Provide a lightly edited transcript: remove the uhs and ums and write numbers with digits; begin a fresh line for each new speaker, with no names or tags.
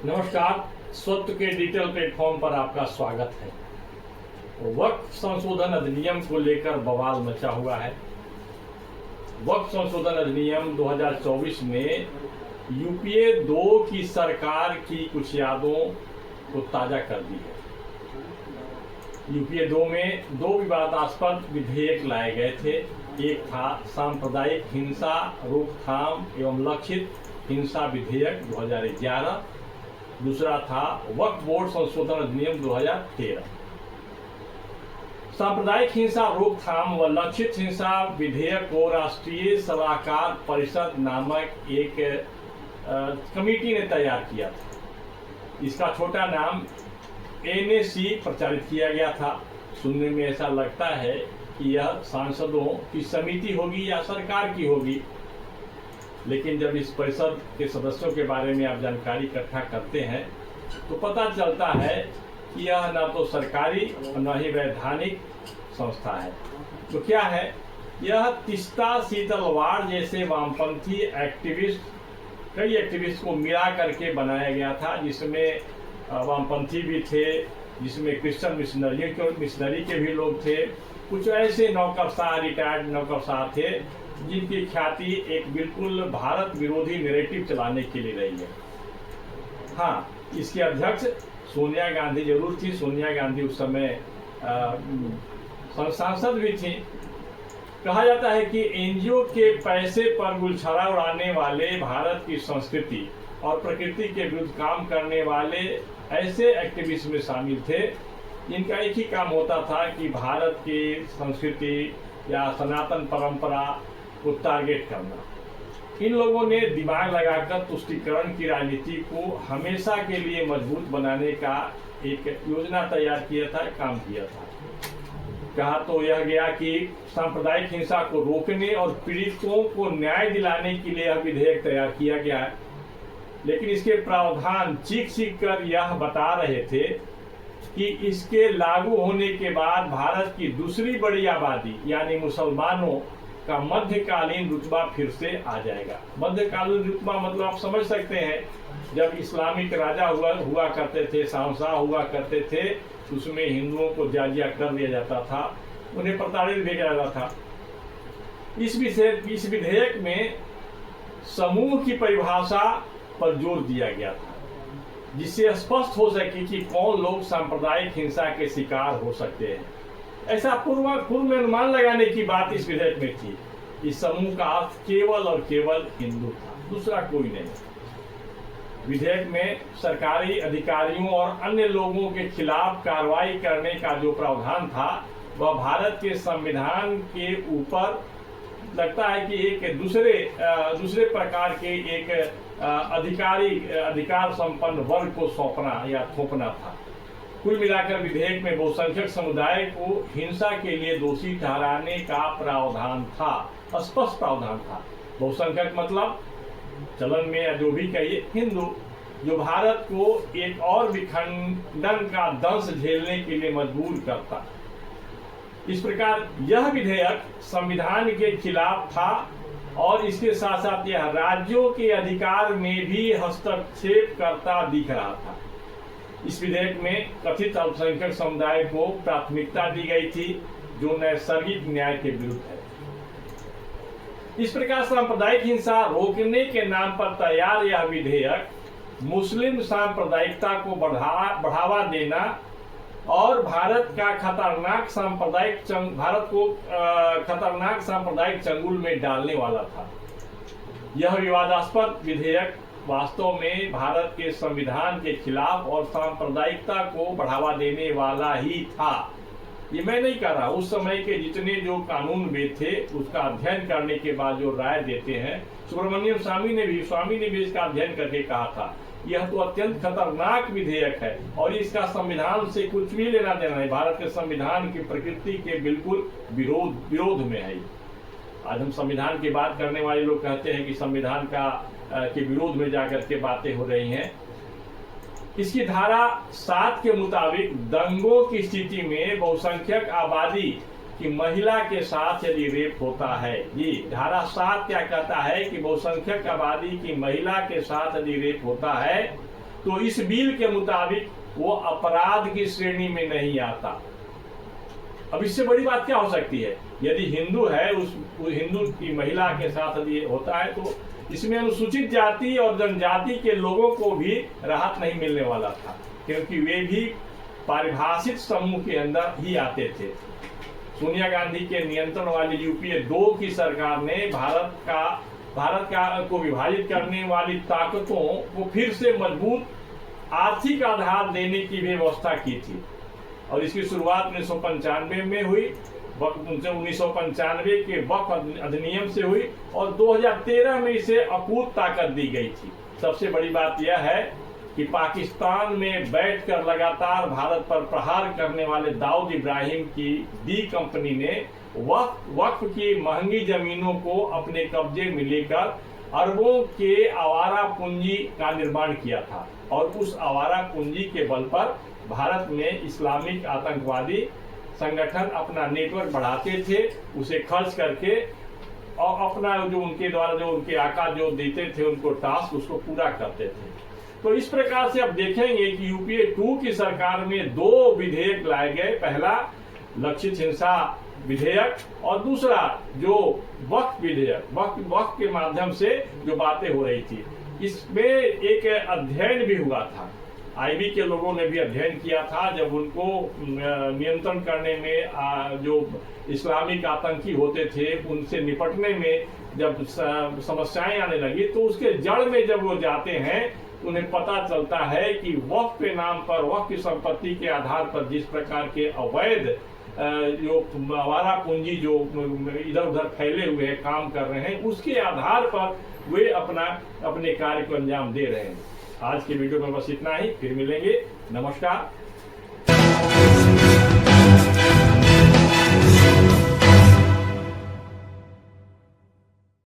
नमस्कार। स्वत्व के डिजिटल प्लेटफॉर्म पर आपका स्वागत है। वक्फ संशोधन अधिनियम को लेकर बवाल मचा हुआ है। वक्फ संशोधन अधिनियम 2024 ने यूपीए 2 की सरकार की कुछ यादों को ताजा कर दी है। यूपीए 2 में 2 विवादास्पद विधेयक लाए गए थे। एक था सांप्रदायिक हिंसा रोकथाम एवं लक्षित हिंसा विधेयक 2011, दूसरा था वक्फ बोर्ड संशोधन अधिनियम 2013। सांप्रदायिक हिंसा रोकथाम व लक्षित हिंसा विधेयक को राष्ट्रीय सलाहकार परिषद नामक एक कमेटी ने तैयार किया था। इसका छोटा नाम एनएसी प्रचारित किया गया था। सुनने में ऐसा लगता है कि यह सांसदों की समिति होगी या सरकार की होगी, लेकिन जब इस परिषद के सदस्यों के बारे में आप जानकारी इकट्ठा करते हैं तो पता चलता है कि यह न तो सरकारी और न ही वैधानिक संस्था है। तो क्या है, यह तीस्ता सीतलवाड़ जैसे वामपंथी कई एक्टिविस्ट को मिला करके बनाया गया था, जिसमें वामपंथी भी थे, जिसमें क्रिश्चियन मिशनरी के भी लोग थे, कुछ ऐसे नौकरशाह रिटायर्ड नौकरशाह थे जिनकी ख्याति एक बिल्कुल भारत विरोधी नैरेटिव चलाने के लिए रही है। हाँ, इसके अध्यक्ष सोनिया गांधी जरूर थी। सोनिया गांधी उस समय सांसद भी थी। कहा जाता है कि एनजीओ के पैसे पर गुलछरा उड़ाने वाले, भारत की संस्कृति और प्रकृति के विरुद्ध काम करने वाले ऐसे एक्टिविस्ट में शामिल थे जिनका एक ही काम होता था कि भारत की संस्कृति या सनातन परंपरा को टारगेट करना। इन लोगों ने दिमाग लगाकर तुष्टीकरण की राजनीति को हमेशा के लिए मजबूत बनाने का एक योजना तैयार किया था, काम किया था। कहा तो यह गया कि सांप्रदायिक हिंसा को रोकने और पीड़ितों को न्याय दिलाने के लिए यह विधेयक तैयार किया गया है, लेकिन इसके प्रावधान चीख कर यह बता रहे थे कि इसके लागू होने के बाद भारत की दूसरी बड़ी आबादी यानी मुसलमानों का मध्यकालीन रुतबा फिर से आ जाएगा। मध्यकालीन रुतबा मतलब आप समझ सकते हैं, जब इस्लामिक राजा हुआ करते थे, शहंशाह हुआ करते थे, उसमें हिंदुओं को जाजिया कर दिया जाता था, उन्हें प्रताड़ित भी किया जाता था। इस विधेयक में समूह की परिभाषा पर जोर दिया गया था, जिससे स्पष्ट हो सके कि कौन लोग सांप्रदायिक हिंसा के शिकार हो सकते हैं। ऐसा पूर्व में अनुमान लगाने की बात इस विधेयक में थी। इस समूह का अर्थ केवल और केवल हिंदू था, दूसरा कोई नहीं। विधेयक में सरकारी अधिकारियों और अन्य लोगों के खिलाफ कार्रवाई करने का जो प्रावधान था वह भारत के संविधान के ऊपर लगता है कि एक दूसरे प्रकार के एक अधिकार संपन्न वर्ग को सौंपना या थोपना था। कुल मिलाकर विधेयक में बहुसंख्यक समुदाय को हिंसा के लिए दोषी ठहराने का प्रावधान था, स्पष्ट प्रावधान था। बहुसंख्यक मतलब चलन में या जो भी कहिए हिंदू, जो भारत को एक और विखंडन का दंश झेलने के लिए मजबूर करता। इस प्रकार यह विधेयक संविधान के खिलाफ था और इसके साथ साथ यह राज्यों के अधिकार में भी हस्तक्षेप करता दिख रहा था। इस विधेयक में कथित अल्पसंख्यक समुदाय को प्राथमिकता दी गई थी, जो नैसर्गिक न्याय के विरुद्ध है। इस प्रकार सांप्रदायिक हिंसा रोकने के नाम पर तैयार यह विधेयक मुस्लिम सांप्रदायिकता को बढ़ावा देना और भारत को खतरनाक सांप्रदायिक चंगुल में डालने वाला था। यह विवादास्पद विधेयक वास्तव में भारत के संविधान के खिलाफ और सांप्रदायिकता को बढ़ावा देने वाला ही था। ये मैं नहीं कह रहा, उस समय के जितने जो कानूनविद थे उसका अध्ययन करने के बाद जो राय देते हैं, सुब्रमण्यम स्वामी ने भी इसका अध्ययन करके कहा था यह तो अत्यंत खतरनाक विधेयक है और इसका संविधान से कुछ भी लेना देना नहीं, भारत के संविधान की प्रकृति के बिल्कुल विरोध में है। आज हम संविधान की बात करने वाले लोग कहते हैं कि संविधान के विरोध में जाकर के बातें हो रही हैं। इसकी धारा 7 के मुताबिक दंगों की स्थिति में बहुसंख्यक आबादी कि महिला के साथ यदि रेप होता है, जी धारा 7 क्या कहता है कि बहुसंख्यक आबादी की महिला के साथ यदि रेप होता है तो इस बिल के मुताबिक वो अपराध की श्रेणी में नहीं आता। अब इससे बड़ी बात क्या हो सकती है? यदि हिंदू है, उस हिंदू की महिला के साथ यदि होता है तो इसमें अनुसूचित जाति और जनजाति के लोगों को भी राहत नहीं मिलने वाला था, क्योंकि वे भी पारिभाषित समूह के अंदर ही आते थे। सोनिया गांधी के नियंत्रण वाली यूपीए 2 की सरकार ने भारत को विभाजित करने वाली ताकतों को फिर से मजबूत आर्थिक आधार देने की व्यवस्था की थी और इसकी शुरुआत 1995 में हुई। 1995 के वक्फ अधिनियम से हुई और 2013 में इसे अकूत ताकत दी गई थी। सबसे बड़ी बात यह है कि पाकिस्तान में बैठकर लगातार भारत पर प्रहार करने वाले दाऊद इब्राहिम की डी कंपनी ने वक्फ की महंगी जमीनों को अपने कब्जे में लेकर अरबों के आवारा पूंजी का निर्माण किया था और उस आवारा पूंजी के बल पर भारत में इस्लामिक आतंकवादी संगठन अपना नेटवर्क बढ़ाते थे, उसे खर्च करके और अपना जो उनके द्वारा जो उनके आका जो देते थे उनको टास्क उसको पूरा करते थे। तो इस प्रकार से अब देखेंगे कि यूपीए 2 की सरकार में 2 विधेयक लाए गए। पहला लक्षित हिंसा विधेयक और दूसरा जो वक्फ विधेयक, वक्फ के माध्यम से जो बातें हो रही थी। इसमें एक अध्ययन भी हुआ था, आईबी के लोगों ने भी अध्ययन किया था। जब उनको नियंत्रण करने में जो इस्लामिक आतंकी होते थे उनसे निपटने में जब समस्याएं आने लगी तो उसके जड़ में जब वो जाते हैं उन्हें पता चलता है कि वक्फ के नाम पर, वक्फ की संपत्ति के आधार पर जिस प्रकार के अवैध जो आवारा पूंजी जो इधर उधर फैले हुए हैं, काम कर रहे हैं, उसके आधार पर वे अपने कार्य को अंजाम दे रहे हैं। आज के वीडियो में बस इतना ही, फिर मिलेंगे। नमस्कार।